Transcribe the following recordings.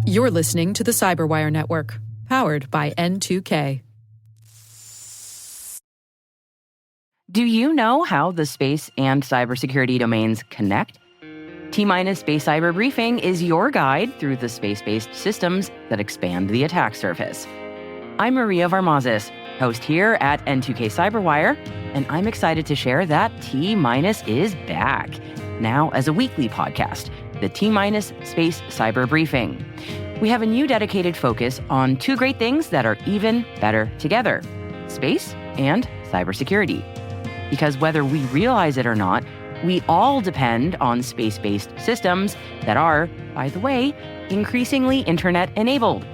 You're listening to the Cyberwire Network, powered by N2K. Do you know how the space and cybersecurity domains connect? T-Minus Space Cyber Briefing is your guide through the space-based systems that expand the attack surface. I'm Maria Varmazis, host here at N2K Cyberwire, and I'm excited to share that T-Minus is back, now as a weekly podcast, the T-Minus Space Cyber Briefing. We have a new dedicated focus on two great things that are even better together, space and cybersecurity. Because whether we realize it or not, we all depend on space-based systems that are, by the way, increasingly internet-enabled.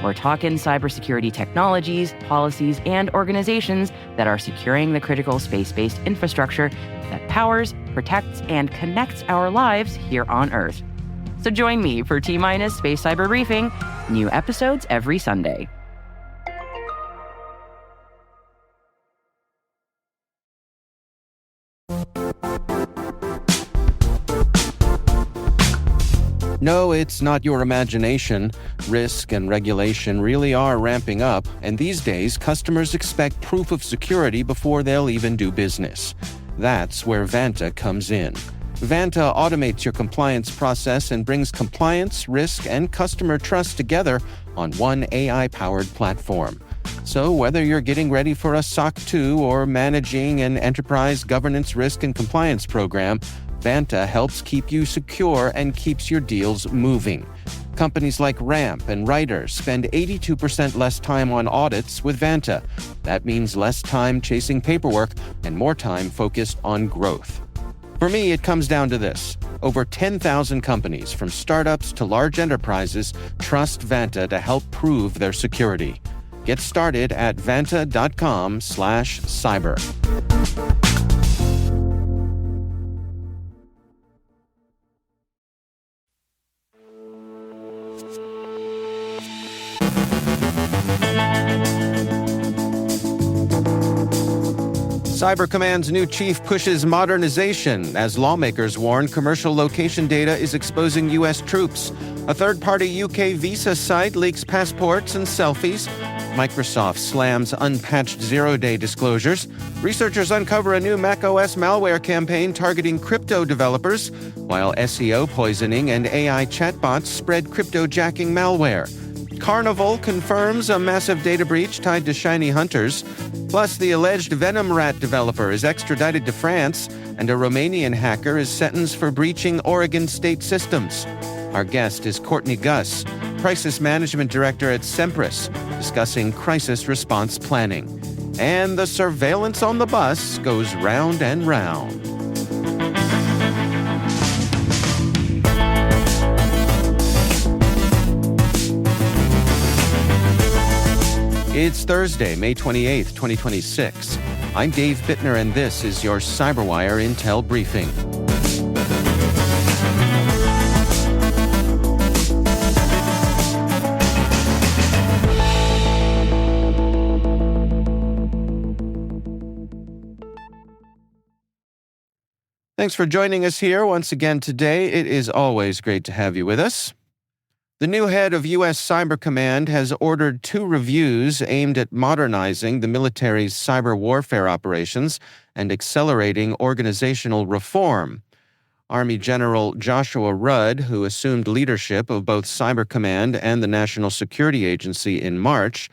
We're talking cybersecurity technologies, policies, and organizations that are securing the critical space-based infrastructure that powers, protects, and connects our lives here on Earth. So join me for T-Minus Space Cyber Briefing, new episodes every Sunday. No, it's not your imagination. Risk and regulation really are ramping up, and these days, customers expect proof of security before they'll even do business. That's where Vanta comes in. Vanta automates your compliance process and brings compliance, risk, and customer trust together on one AI-powered platform. So whether you're getting ready for a SOC 2 or managing an enterprise governance risk and compliance program, Vanta helps keep you secure and keeps your deals moving. Companies like Ramp and Ryder spend 82% less time on audits with Vanta. That means less time chasing paperwork and more time focused on growth. For me, it comes down to this. Over 10,000 companies, from startups to large enterprises, trust Vanta to help prove their security. Get started at vanta.com/cyber. Cyber Command's new chief pushes modernization as lawmakers warn commercial location data is exposing U.S. troops. A third-party UK visa site leaks passports and selfies. Microsoft slams unpatched zero-day disclosures. Researchers uncover a new macOS malware campaign targeting crypto developers, while SEO poisoning and AI chatbots spread cryptojacking malware. Carnival confirms a massive data breach tied to ShinyHunters. Plus, the alleged VenomRAT developer is extradited to France, and a Romanian hacker is sentenced for breaching Oregon state systems. Our guest is Courtney Guss, Crisis Management Director at Semperis, discussing crisis response planning. And the surveillance on the bus goes round and round. It's Thursday, May 28th, 2026. I'm Dave Bittner, and this is your Cyberwire Intel Briefing. Thanks for joining us here once again today. It is always great to have you with us. The new head of U.S. Cyber Command has ordered 2 reviews aimed at modernizing the military's cyber warfare operations and accelerating organizational reform. Army General Joshua Rudd, who assumed leadership of both Cyber Command and the National Security Agency in March,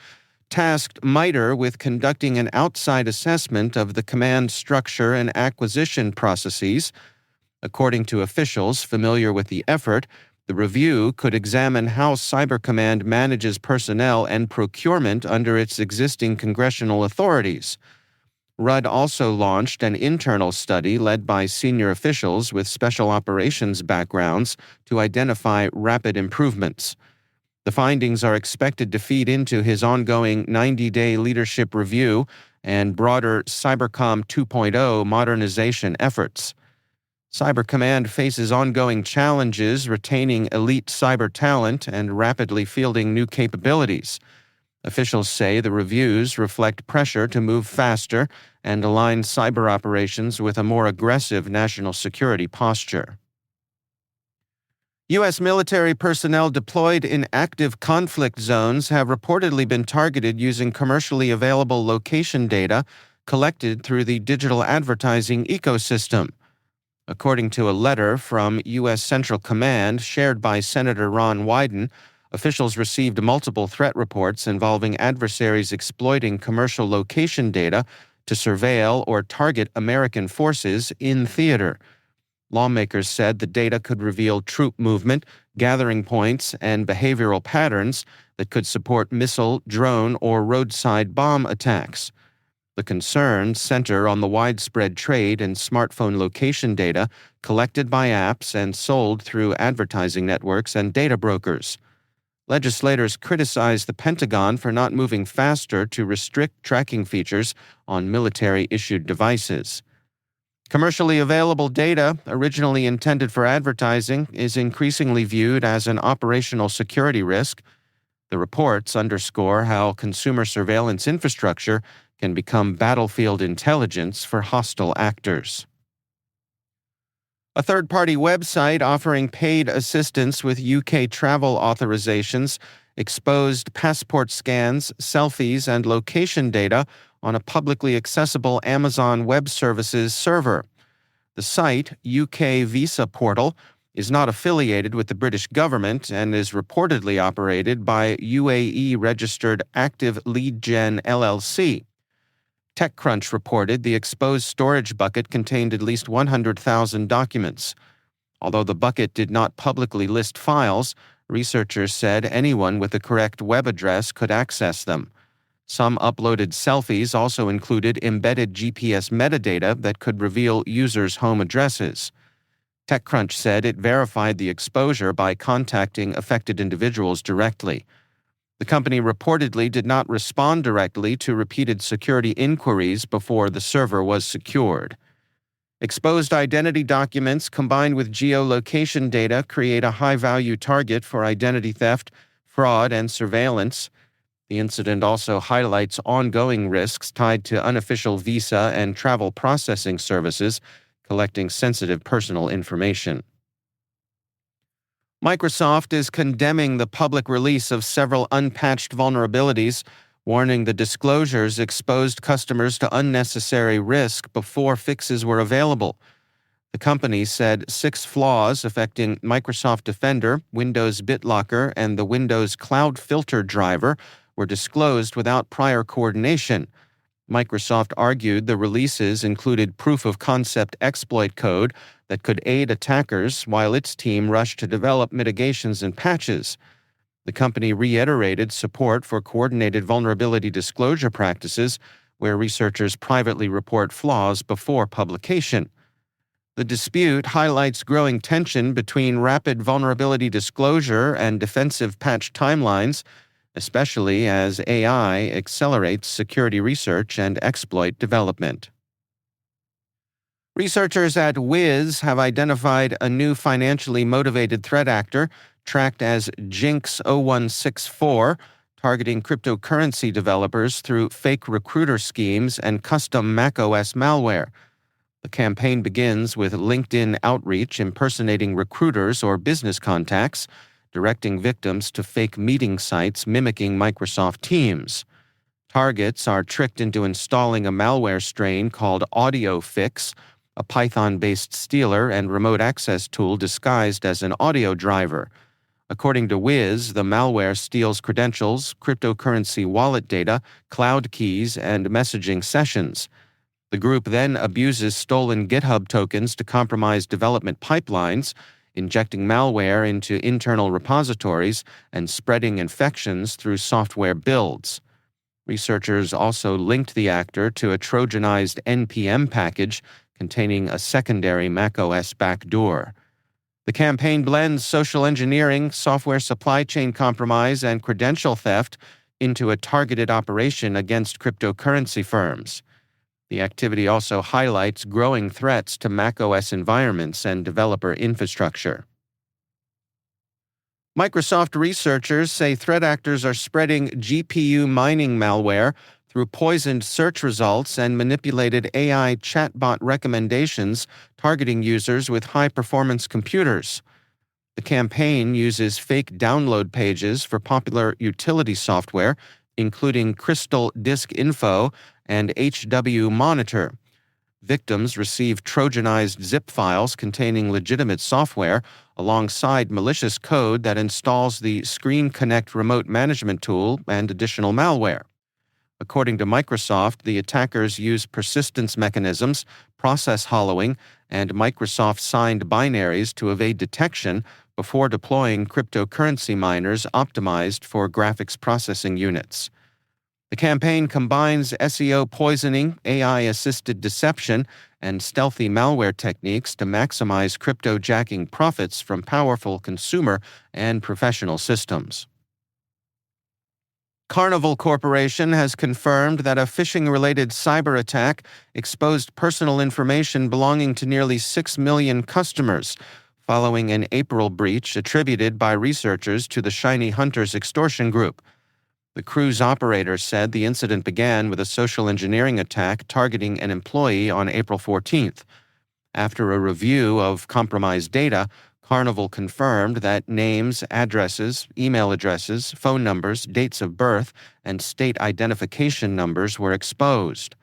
tasked MITRE with conducting an outside assessment of the command structure and acquisition processes. According to officials familiar with the effort, the review could examine how Cyber Command manages personnel and procurement under its existing congressional authorities. Rudd also launched an internal study led by senior officials with special operations backgrounds to identify rapid improvements. The findings are expected to feed into his ongoing 90-day leadership review and broader Cybercom 2.0 modernization efforts. Cyber Command faces ongoing challenges retaining elite cyber talent and rapidly fielding new capabilities. Officials say the reviews reflect pressure to move faster and align cyber operations with a more aggressive national security posture. U.S. military personnel deployed in active conflict zones have reportedly been targeted using commercially available location data collected through the digital advertising ecosystem. According to a letter from U.S. Central Command shared by Senator Ron Wyden, officials received multiple threat reports involving adversaries exploiting commercial location data to surveil or target American forces in theater. Lawmakers said the data could reveal troop movement, gathering points, and behavioral patterns that could support missile, drone, or roadside bomb attacks. The concerns center on the widespread trade in smartphone location data collected by apps and sold through advertising networks and data brokers. Legislators criticized the Pentagon for not moving faster to restrict tracking features on military-issued devices. Commercially available data, originally intended for advertising, is increasingly viewed as an operational security risk. The reports underscore how consumer surveillance infrastructure can become battlefield intelligence for hostile actors. A third-party website offering paid assistance with UK travel authorizations exposed passport scans, selfies, and location data on a publicly accessible Amazon Web Services server. The site, UK Visa Portal, is not affiliated with the British government and is reportedly operated by UAE-registered Active Lead Gen LLC. TechCrunch reported the exposed storage bucket contained at least 100,000 documents. Although the bucket did not publicly list files, researchers said anyone with the correct web address could access them. Some uploaded selfies also included embedded GPS metadata that could reveal users' home addresses. TechCrunch said it verified the exposure by contacting affected individuals directly. The company reportedly did not respond directly to repeated security inquiries before the server was secured. Exposed identity documents combined with geolocation data create a high-value target for identity theft, fraud, and surveillance. The incident also highlights ongoing risks tied to unofficial visa and travel processing services collecting sensitive personal information. Microsoft is condemning the public release of several unpatched vulnerabilities, warning the disclosures exposed customers to unnecessary risk before fixes were available. The company said 6 flaws affecting Microsoft Defender, Windows BitLocker, and the Windows Cloud Filter driver were disclosed without prior coordination. Microsoft argued the releases included proof-of-concept exploit code that could aid attackers while its team rushed to develop mitigations and patches. The company reiterated support for coordinated vulnerability disclosure practices where researchers privately report flaws before publication. The dispute highlights growing tension between rapid vulnerability disclosure and defensive patch timelines, especially as AI accelerates security research and exploit development. Researchers at Wiz have identified a new financially motivated threat actor tracked as Jinx 0164, targeting cryptocurrency developers through fake recruiter schemes and custom macOS malware. The campaign begins with LinkedIn outreach impersonating recruiters or business contacts, directing victims to fake meeting sites mimicking Microsoft Teams. Targets are tricked into installing a malware strain called AudioFix, a Python-based stealer and remote access tool disguised as an audio driver. According to Wiz, the malware steals credentials, cryptocurrency wallet data, cloud keys, and messaging sessions. The group then abuses stolen GitHub tokens to compromise development pipelines, injecting malware into internal repositories and spreading infections through software builds. Researchers also linked the actor to a Trojanized NPM package containing a secondary macOS backdoor. The campaign blends social engineering, software supply chain compromise, and credential theft into a targeted operation against cryptocurrency firms. The activity also highlights growing threats to macOS environments and developer infrastructure. Microsoft researchers say threat actors are spreading GPU mining malware through poisoned search results and manipulated AI chatbot recommendations targeting users with high-performance computers. The campaign uses fake download pages for popular utility software, including Crystal Disk Info and HW Monitor. Victims receive Trojanized zip files containing legitimate software alongside malicious code that installs the Screen Connect remote management tool and additional malware. According to Microsoft, the attackers use persistence mechanisms, process hollowing, and Microsoft-signed binaries to evade detection before deploying cryptocurrency miners optimized for graphics processing units. The campaign combines SEO poisoning, AI-assisted deception, and stealthy malware techniques to maximize cryptojacking profits from powerful consumer and professional systems. Carnival Corporation has confirmed that a phishing-related cyber attack exposed personal information belonging to nearly 6 million customers, following an April breach attributed by researchers to the ShinyHunters extortion group. The cruise operator said the incident began with a social engineering attack targeting an employee on April 14th. After a review of compromised data, Carnival confirmed that names, addresses, email addresses, phone numbers, dates of birth, and state identification numbers were exposed.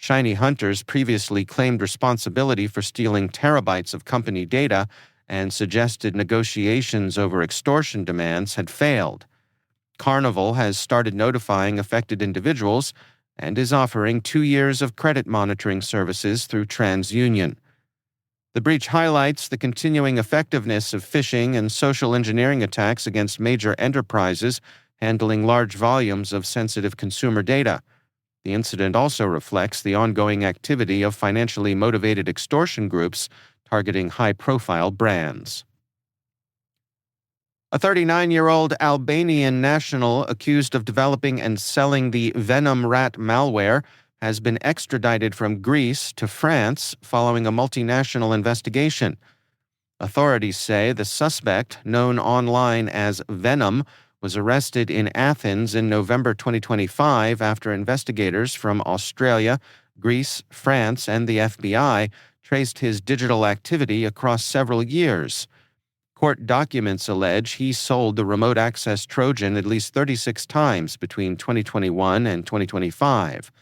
ShinyHunters previously claimed responsibility for stealing terabytes of company data and suggested negotiations over extortion demands had failed. Carnival has started notifying affected individuals and is offering 2 years of credit monitoring services through TransUnion. The breach highlights the continuing effectiveness of phishing and social engineering attacks against major enterprises handling large volumes of sensitive consumer data. The incident also reflects the ongoing activity of financially motivated extortion groups targeting high-profile brands. A 39-year-old Albanian national accused of developing and selling the VenomRAT malware has been extradited from Greece to France following a multinational investigation. Authorities say the suspect, known online as Venom, was arrested in Athens in November 2025 after investigators from Australia, Greece, France, and the FBI traced his digital activity across several years. Court documents allege he sold the remote access Trojan at least 36 times between 2021 and 2025.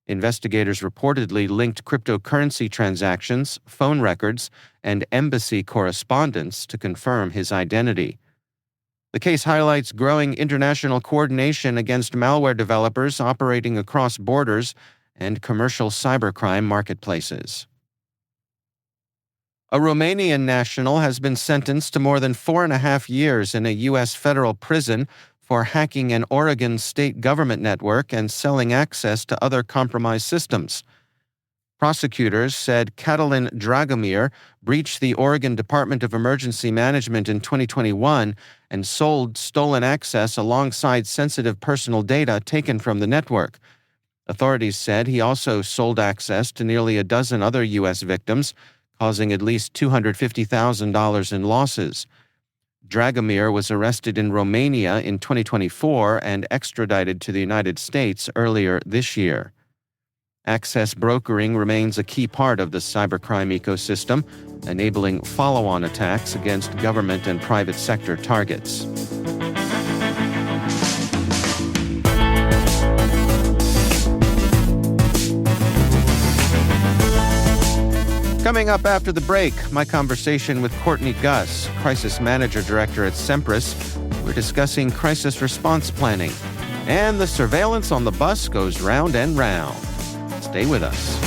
Investigators reportedly linked cryptocurrency transactions, phone records, and embassy correspondence to confirm his identity. The case highlights growing international coordination against malware developers operating across borders and commercial cybercrime marketplaces. A Romanian national has been sentenced to more than 4.5 years in a U.S. federal prison for hacking an Oregon state government network and selling access to other compromised systems. Prosecutors said Catalin Dragomir breached the Oregon Department of Emergency Management in 2021 and sold stolen access alongside sensitive personal data taken from the network. Authorities said he also sold access to nearly a dozen other U.S. victims, causing at least $250,000 in losses. Dragomir was arrested in Romania in 2024 and extradited to the United States earlier this year. Access brokering remains a key part of the cybercrime ecosystem, enabling follow-on attacks against government and private sector targets. Coming up after the break, my conversation with Courtney Guss, Crisis Manager Director at Semperis. We're discussing crisis response planning. And the surveillance on the bus goes round and round. Stay with us.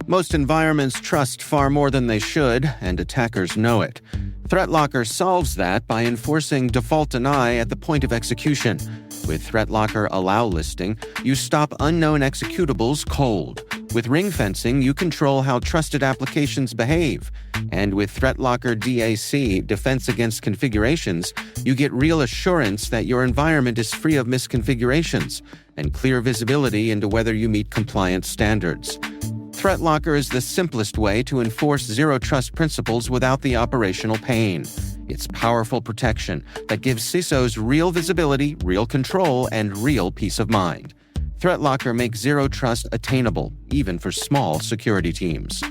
Most environments trust far more than they should, and attackers know it. ThreatLocker solves that by enforcing default deny at the point of execution. With ThreatLocker Allow listing, you stop unknown executables cold. With ring fencing, you control how trusted applications behave. And with ThreatLocker DAC, Defense Against Configurations, you get real assurance that your environment is free of misconfigurations and clear visibility into whether you meet compliance standards. ThreatLocker is the simplest way to enforce zero-trust principles without the operational pain. It's powerful protection that gives CISOs real visibility, real control, and real peace of mind. ThreatLocker makes zero trust attainable, even for small security teams.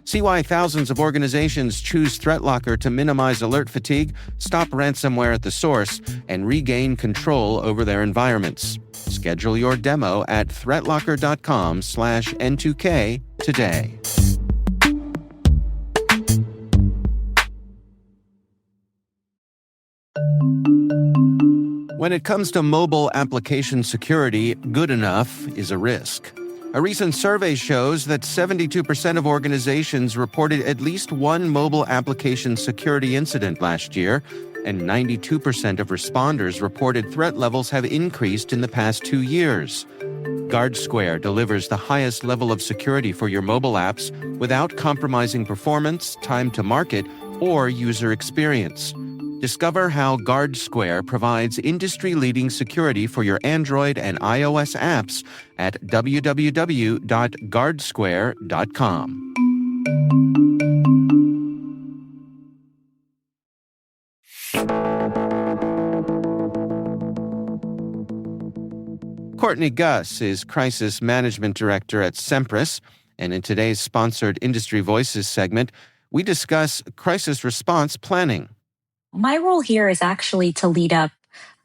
See why thousands of organizations choose ThreatLocker to minimize alert fatigue, stop ransomware at the source, and regain control over their environments. Schedule your demo at threatlocker.com/N2K today. When it comes to mobile application security, good enough is a risk. A recent survey shows that 72% of organizations reported at least one mobile application security incident last year, and 92% of responders reported threat levels have increased in the past 2 years. GuardSquare delivers the highest level of security for your mobile apps without compromising performance, time to market, or user experience. Discover how GuardSquare provides industry-leading security for your Android and iOS apps at www.guardsquare.com. Courtney Guss is Crisis Management Director at Semperis, and in today's sponsored Industry Voices segment, we discuss crisis response planning. My role here is actually to lead up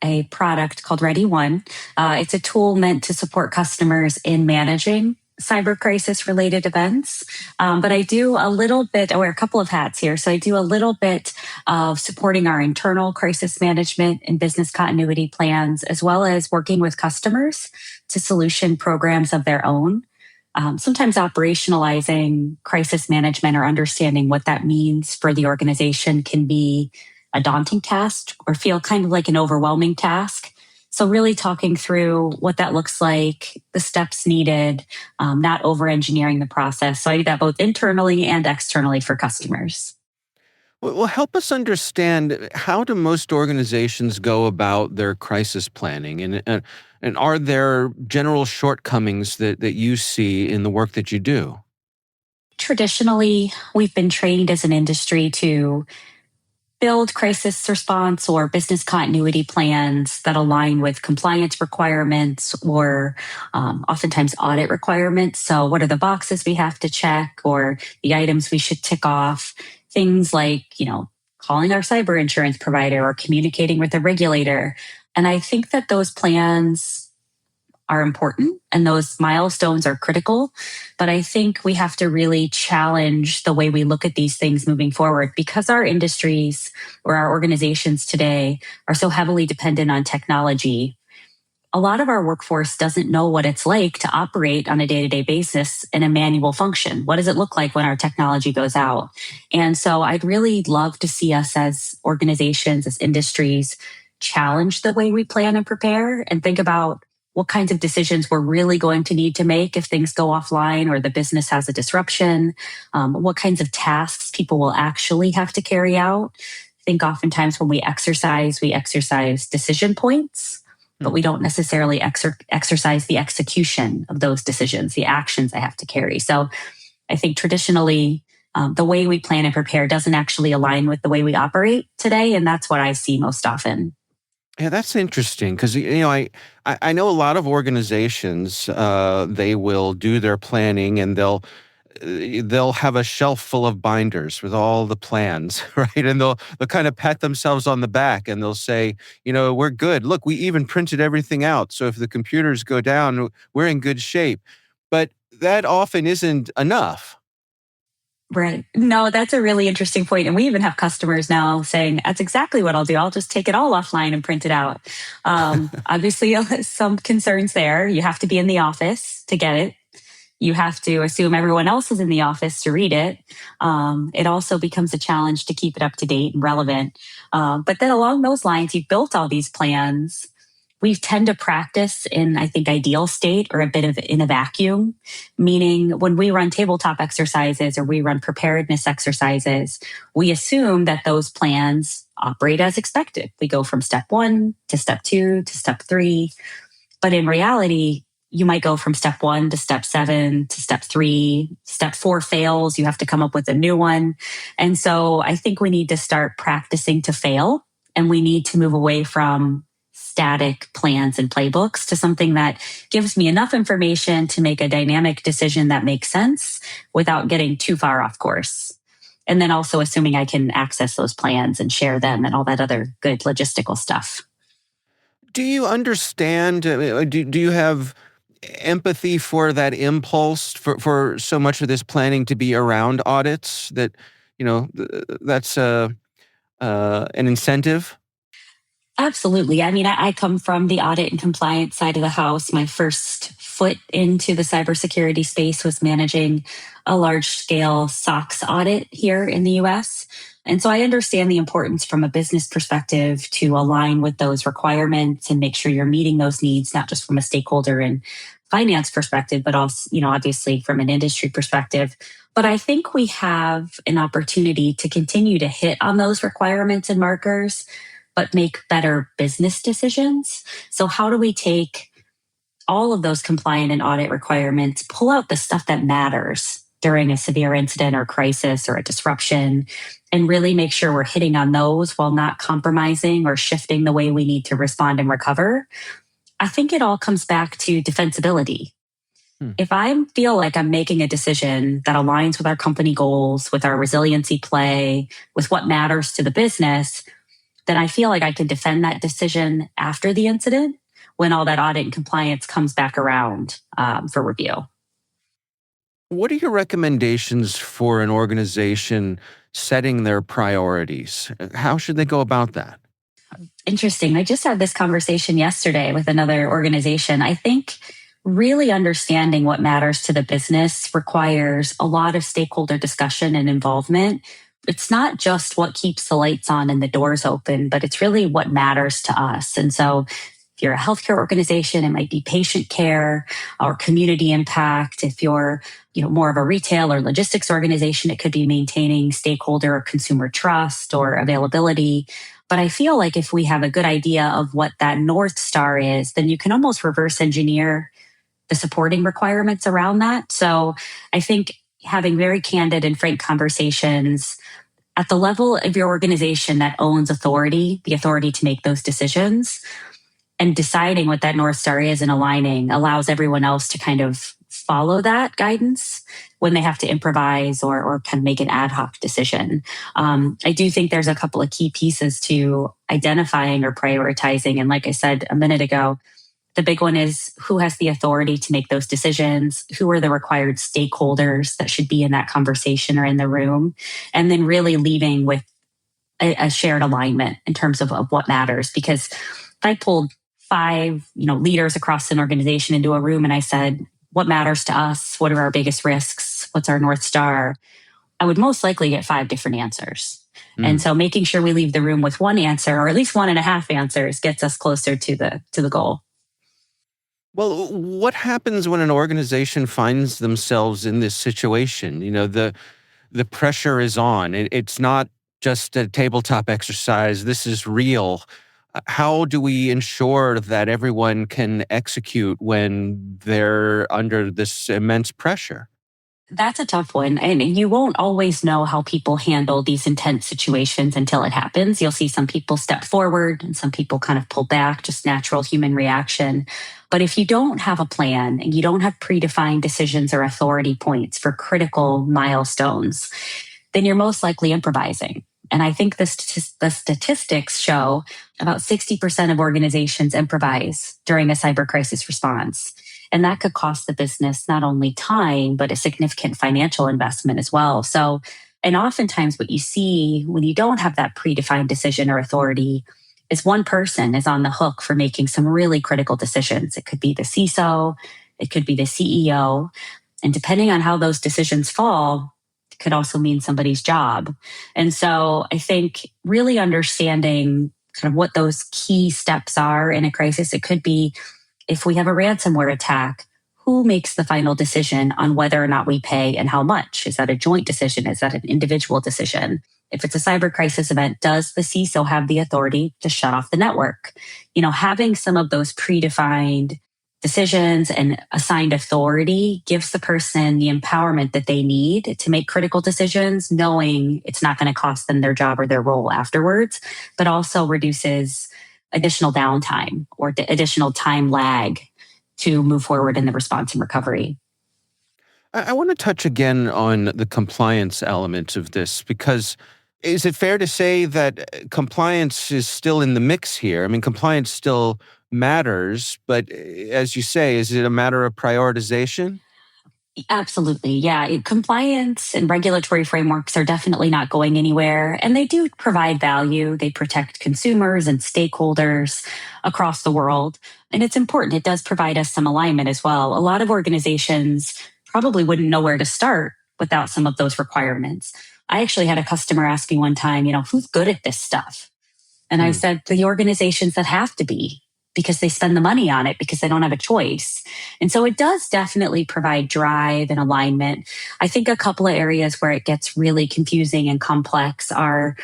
a product called ReadyOne. It's a tool meant to support customers in managing cyber crisis related events. But I do a little bit, I wear a couple of hats here. So I do a little bit of supporting our internal crisis management and business continuity plans, as well as working with customers to solution programs of their own. Sometimes operationalizing crisis management or understanding what that means for the organization can be a daunting task or feel kind of like an overwhelming task. So really talking through what that looks like, the steps needed, not over-engineering the process. So I do that both internally and externally for customers. Well, help us understand, how do most organizations go about their crisis planning? And are there general shortcomings that you see in the work that you do? Traditionally, we've been trained as an industry to build crisis response or business continuity plans that align with compliance requirements or oftentimes audit requirements. So what are the boxes we have to check or the items we should tick off? Things like, calling our cyber insurance provider or communicating with a regulator. And I think that those plans are important and those milestones are critical. But I think we have to really challenge the way we look at these things moving forward, because our industries or our organizations today are so heavily dependent on technology. A lot of our workforce doesn't know what it's like to operate on a day-to-day basis in a manual function. What does it look like when our technology goes out? And so I'd really love to see us as organizations, as industries, challenge the way we plan and prepare and think about what kinds of decisions we're really going to need to make if things go offline or the business has a disruption, what kinds of tasks people will actually have to carry out. I think oftentimes when we exercise decision points, but we don't necessarily exercise the execution of those decisions, the actions I have to carry. So I think traditionally, the way we plan and prepare doesn't actually align with the way we operate today. And that's what I see most often. Yeah, that's interesting because, I know a lot of organizations, they will do their planning and they'll have a shelf full of binders with all the plans, right? And they'll kind of pat themselves on the back and they'll say, we're good. Look, we even printed everything out. So if the computers go down, we're in good shape. But that often isn't enough. Right. No, that's a really interesting point. And we even have customers now saying, that's exactly what I'll do. I'll just take it all offline and print it out. Obviously, some concerns there. You have to be in the office to get it. You have to assume everyone else is in the office to read it. It also becomes a challenge to keep it up to date and relevant. But then along those lines, you've built all these plans. We tend to practice in, I think, ideal state or a bit of in a vacuum, meaning when we run tabletop exercises or we run preparedness exercises, we assume that those plans operate as expected. We go from step 1 to step 2 to step 3. But in reality, you might go from step 1 to step 7 to step 3. Step 4 fails, you have to come up with a new one. And so I think we need to start practicing to fail, and we need to move away from static plans and playbooks to something that gives me enough information to make a dynamic decision that makes sense without getting too far off course. And then also assuming I can access those plans and share them and all that other good logistical stuff. Do you understand, do you have empathy for that impulse for so much of this planning to be around audits, that, that's an incentive? Absolutely. I mean, I come from the audit and compliance side of the house. My first foot into the cybersecurity space was managing a large scale SOX audit here in the US. And so I understand the importance from a business perspective to align with those requirements and make sure you're meeting those needs, not just from a stakeholder and finance perspective, but also, obviously from an industry perspective. But I think we have an opportunity to continue to hit on those requirements and markers, but make better business decisions. So how do we take all of those compliant and audit requirements, pull out the stuff that matters during a severe incident or crisis or a disruption, and really make sure we're hitting on those while not compromising or shifting the way we need to respond and recover? I think it all comes back to defensibility. If I feel like I'm making a decision that aligns with our company goals, with our resiliency play, with what matters to the business, then I feel like I can defend that decision after the incident when all that audit and compliance comes back around for review. What are your recommendations for an organization setting their priorities? How should they go about that? Interesting. I just had this conversation yesterday with another organization. I think really understanding what matters to the business requires a lot of stakeholder discussion and involvement. It's not just what keeps the lights on and the doors open, but it's really what matters to us. And so if you're a healthcare organization, it might be patient care or community impact. If you're more of a retail or logistics organization, it could be maintaining stakeholder or consumer trust or availability. But I feel like if we have a good idea of what that North Star is, then you can almost reverse engineer the supporting requirements around that. So I think having very candid and frank conversations at the level of your organization that owns authority, the authority to make those decisions, and deciding what that North Star is and aligning allows everyone else to kind of follow that guidance when they have to improvise or kind of make an ad hoc decision. I do think there's a couple of key pieces to identifying or prioritizing. And like I said a minute ago, the big one is who has the authority to make those decisions, who are the required stakeholders that should be in that conversation or in the room, and then really leaving with a shared alignment in terms of what matters. Because if I pulled 5 leaders across an organization into a room and I said, what matters to us? What are our biggest risks? What's our North Star? I would most likely get 5 different answers. And so making sure we leave the room with one answer, or at least 1.5 answers, gets us closer to the goal. Well, what happens when an organization finds themselves in this situation? The pressure is on. It's not just a tabletop exercise. This is real. How do we ensure that everyone can execute when they're under this immense pressure? That's a tough one. And you won't always know how people handle these intense situations until it happens. You'll see some people step forward and some people kind of pull back, just natural human reaction. But if you don't have a plan and you don't have predefined decisions or authority points for critical milestones, then you're most likely improvising. And I think the statistics show about 60% of organizations improvise during a cyber crisis response. And that could cost the business not only time, but a significant financial investment as well. So, and oftentimes what you see when you don't have that predefined decision or authority is one person is on the hook for making some really critical decisions. It could be the CISO, it could be the CEO. And depending on how those decisions fall, it could also mean somebody's job. And so I think really understanding kind of what those key steps are in a crisis, it could be if we have a ransomware attack, who makes the final decision on whether or not we pay and how much? Is that a joint decision? Is that an individual decision? If it's a cyber crisis event, does the CISO have the authority to shut off the network? Having some of those predefined decisions and assigned authority gives the person the empowerment that they need to make critical decisions, knowing it's not going to cost them their job or their role afterwards, but also reduces additional downtime or additional time lag to move forward in the response and recovery. I want to touch again on the compliance element of this, because is it fair to say that compliance is still in the mix here? I mean, compliance still matters, but as you say, is it a matter of prioritization? Absolutely. Yeah. Compliance and regulatory frameworks are definitely not going anywhere, and they do provide value. They protect consumers and stakeholders across the world. And it's important. It does provide us some alignment as well. A lot of organizations probably wouldn't know where to start without some of those requirements. I actually had a customer ask me one time, who's good at this stuff? And I said, the organizations that have to be, because they spend the money on it, because they don't have a choice. And so it does definitely provide drive and alignment. I think a couple of areas where it gets really confusing and complex are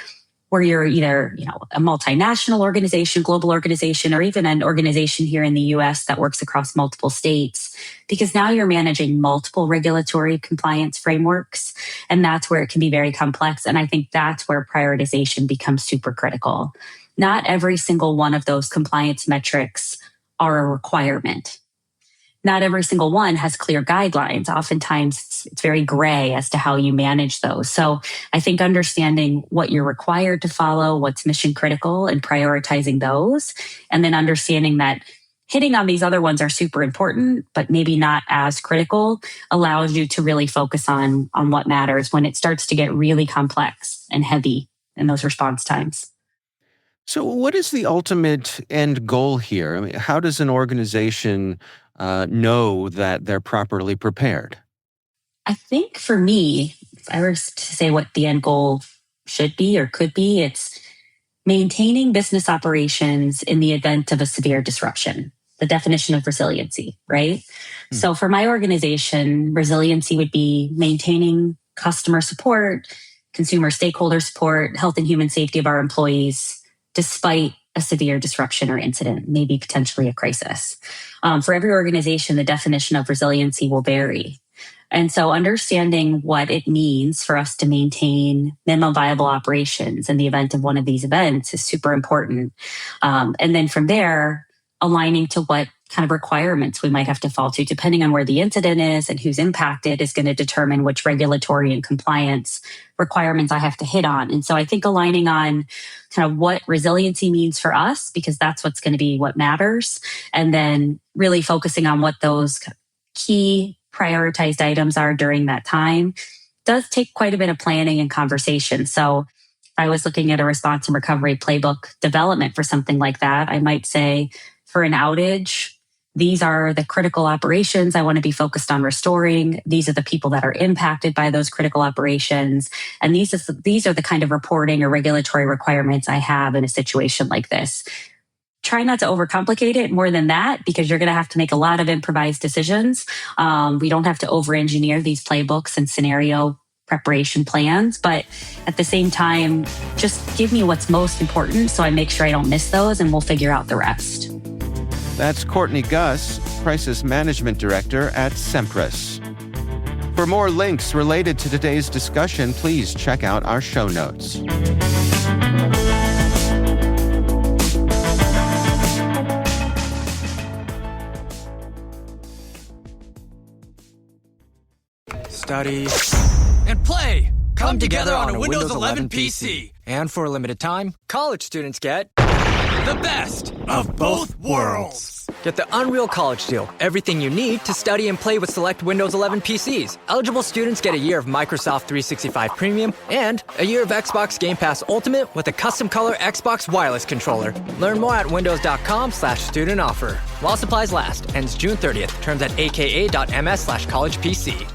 where you're either, a multinational organization, global organization, or even an organization here in the US that works across multiple states, because now you're managing multiple regulatory compliance frameworks. And that's where it can be very complex. And I think that's where prioritization becomes super critical. Not every single one of those compliance metrics are a requirement. Not every single one has clear guidelines. Oftentimes, it's very gray as to how you manage those. So I think understanding what you're required to follow, what's mission critical, and prioritizing those, and then understanding that hitting on these other ones are super important, but maybe not as critical, allows you to really focus on what matters when it starts to get really complex and heavy in those response times. So what is the ultimate end goal here? I mean, how does an organization know that they're properly prepared? I think for me, if I were to say what the end goal should be or could be, it's maintaining business operations in the event of a severe disruption, the definition of resiliency, right? So for my organization, resiliency would be maintaining customer support, consumer stakeholder support, health and human safety of our employees, despite a severe disruption or incident, maybe potentially a crisis. For every organization, the definition of resiliency will vary. And so understanding what it means for us to maintain minimum viable operations in the event of one of these events is super important. And then from there, aligning to what kind of requirements we might have to fall to, depending on where the incident is and who's impacted, is going to determine which regulatory and compliance requirements I have to hit on. And so I think aligning on kind of what resiliency means for us, because that's what's going to be what matters. And then really focusing on what those key prioritized items are during that time does take quite a bit of planning and conversation. So if I was looking at a response and recovery playbook development for something like that, I might say for an outage, these are the critical operations I want to be focused on restoring. These are the people that are impacted by those critical operations. And these are the kind of reporting or regulatory requirements I have in a situation like this. Try not to overcomplicate it more than that, because you're going to have to make a lot of improvised decisions. We don't have to over-engineer these playbooks and scenario preparation plans, but at the same time, just give me what's most important so I make sure I don't miss those, and we'll figure out the rest. That's Courtney Guss, Crisis Management Director at Semperis. For more links related to today's discussion, please check out our show notes. Study and play come together on a Windows 11 PC. And for a limited time, college students get the best of both worlds. Get the Unreal College Deal. Everything you need to study and play with select Windows 11 PCs. Eligible students get a year of Microsoft 365 Premium and a year of Xbox Game Pass Ultimate with a custom color Xbox wireless controller. Learn more at windows.com/student offer. While supplies last. Ends June 30th. Terms at aka.ms/collegepc.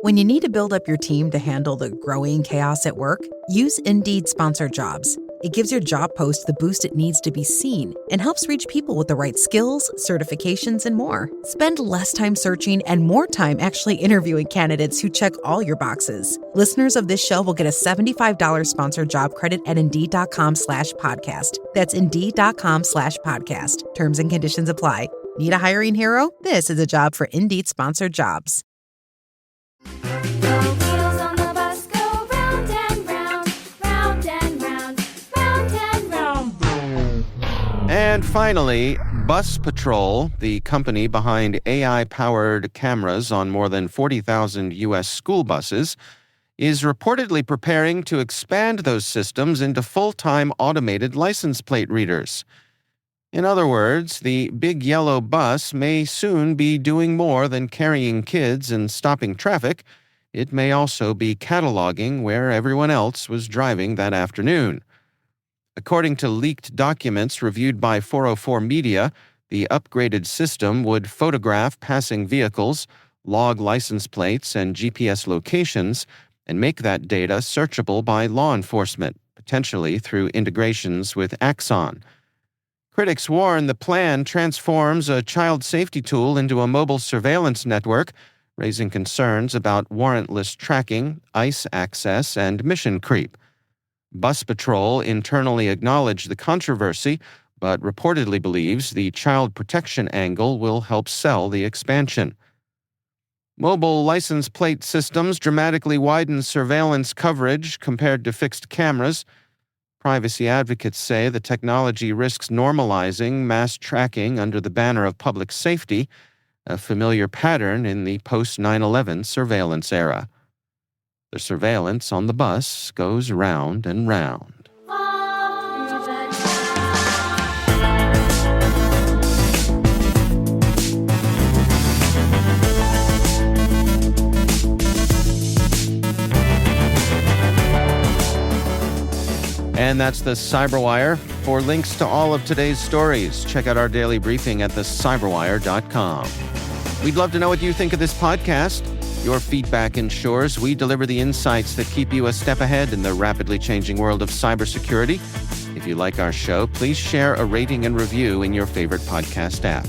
When you need to build up your team to handle the growing chaos at work, use Indeed Sponsored Jobs. It gives your job post the boost it needs to be seen and helps reach people with the right skills, certifications, and more. Spend less time searching and more time actually interviewing candidates who check all your boxes. Listeners of this show will get a $75 sponsored job credit at Indeed.com/podcast. That's Indeed.com/podcast. Terms and conditions apply. Need a hiring hero? This is a job for Indeed Sponsored Jobs. And finally, Bus Patrol, the company behind AI-powered cameras on more than 40,000 U.S. school buses, is reportedly preparing to expand those systems into full-time automated license plate readers. In other words, the big yellow bus may soon be doing more than carrying kids and stopping traffic. It may also be cataloging where everyone else was driving that afternoon. According to leaked documents reviewed by 404 Media, the upgraded system would photograph passing vehicles, log license plates and GPS locations, and make that data searchable by law enforcement, potentially through integrations with Axon. Critics warn the plan transforms a child safety tool into a mobile surveillance network, raising concerns about warrantless tracking, ICE access, and mission creep. Bus Patrol internally acknowledged the controversy, but reportedly believes the child protection angle will help sell the expansion. Mobile license plate systems dramatically widen surveillance coverage compared to fixed cameras. Privacy advocates say the technology risks normalizing mass tracking under the banner of public safety, a familiar pattern in the post-9/11 surveillance era. The surveillance on the bus goes round and round. And that's the Cyberwire. For links to all of today's stories, check out our daily briefing at thecyberwire.com. We'd love to know what you think of this podcast. Your feedback ensures we deliver the insights that keep you a step ahead in the rapidly changing world of cybersecurity. If you like our show, please share a rating and review in your favorite podcast app.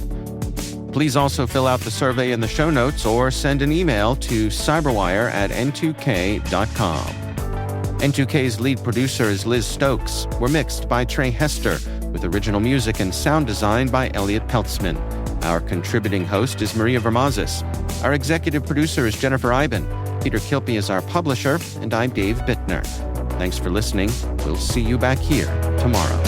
Please also fill out the survey in the show notes or send an email to cyberwire@n2k.com. N2K's lead producer is Liz Stokes. We're mixed by Trey Hester, with original music and sound design by Elliot Peltzman. Our contributing host is Maria Vermazis. Our executive producer is Jennifer Iben. Peter Kilpie is our publisher, and I'm Dave Bittner. Thanks for listening. We'll see you back here tomorrow.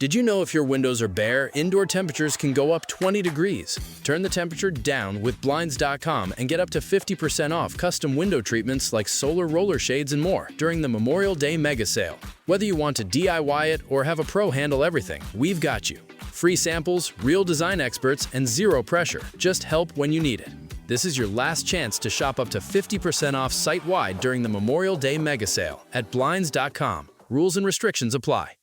Did you know if your windows are bare, indoor temperatures can go up 20 degrees? Turn the temperature down with Blinds.com and get up to 50% off custom window treatments like solar roller shades and more during the Memorial Day mega sale. Whether you want to DIY it or have a pro handle everything, we've got you. Free samples, real design experts, and zero pressure. Just help when you need it. This is your last chance to shop up to 50% off site-wide during the Memorial Day mega sale at Blinds.com. Rules and restrictions apply.